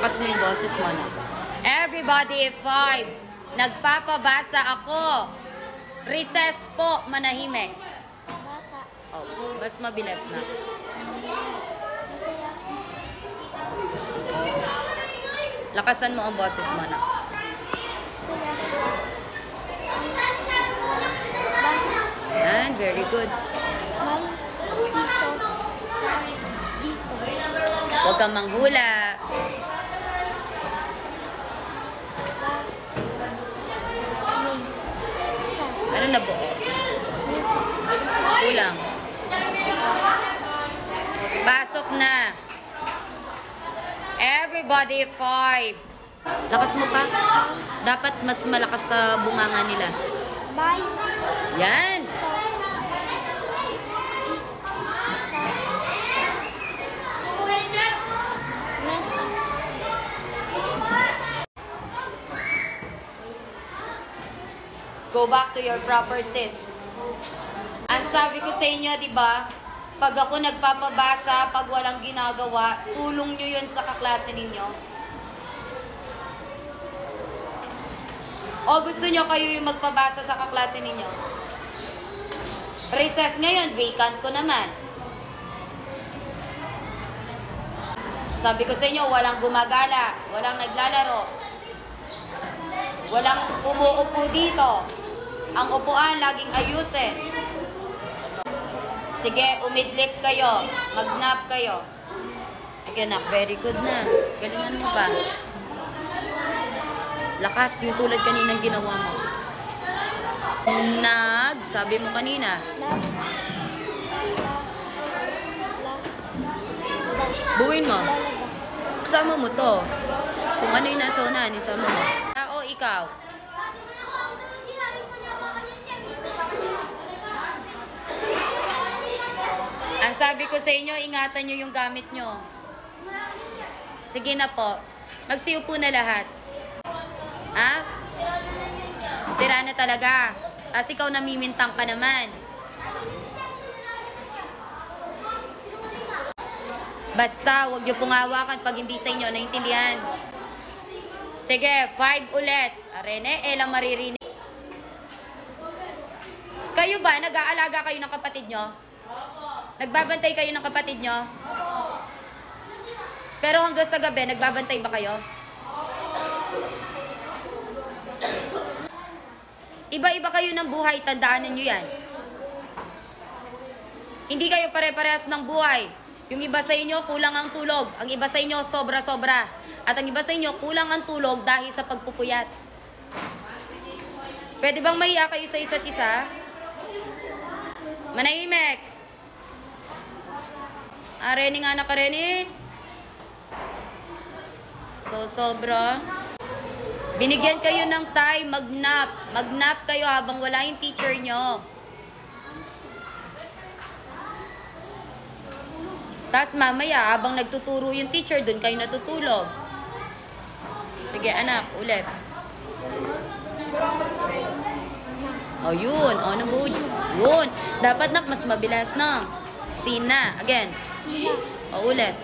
Lakas mo yung boses mo na. Everybody, 5. Nagpapabasa ako. Recess po, manahimik. Bata. Oh, mas mabilis na. Masaya. Lakasan mo ang boses mo na. Masaya. Bata. Yan, very good. May piso. Dito. Huwag kang manghula. Sa. Ano na buo? Mesa. Kulang. Pasok na. Everybody, 5. Lakas mo pa. Dapat mas malakas sa bunganga nila. May. Yan. Sa. Sa. Mesa. Go back to your proper seat. Ang sabi ko sa inyo, di ba? Pag ako nagpapabasa, pag walang ginagawa, tulong nyo yun sa kaklase ninyo. O gusto nyo kayo yung magpabasa sa kaklase ninyo? Recess ngayon, vacant ko naman. Sabi ko sa inyo, walang gumagala, walang naglalaro, walang umuupo dito. Ang upuan, laging ayusin. Sige, umidlip kayo. Mag-nap kayo. Sige, nak. Very good na. Galingan mo pa. Lakas, yung tulad kaninang ginawa mo. Sabi mo kanina. Buuin mo. Kasama mo to. Kung ano yung nasa unahan, isama mo. O, ikaw. Ang sabi ko sa inyo, ingatan nyo yung gamit nyo. Sige na po. Magsiupo na lahat. Ha? Sira na talaga. Tapos ikaw namimintang ka naman. Basta, huwag nyo pong hawakan pag hindi sa inyo. Naintindihan? Sige, 5 ulit. Arene, lang maririnig. Kayo ba, nag-aalaga kayo ng kapatid nyo? Nagbabantay kayo ng kapatid nyo? Pero hanggang sa gabi, nagbabantay ba kayo? Iba-iba kayo ng buhay, tandaanan nyo yan. Hindi kayo pare-parehas ng buhay. Yung iba sa inyo, kulang ang tulog. Ang iba sa inyo, sobra-sobra. At ang iba sa inyo, kulang ang tulog dahil sa pagpupuyat. Pwede bang mahiya kayo sa isa't isa? Manahimik. Reni nga anak, Reni. So, sobra. Binigyan kayo ng time, mag-nap. Mag-nap kayo habang wala yung teacher nyo. Tapos mamaya, habang nagtuturo yung teacher, dun kayo natutulog. Sige, anak, ulit. Oh, yun. Oh, nabuo. Yun. Dapat, nak, mas mabilas na. Sina. Again. Sina. Oh, ulit.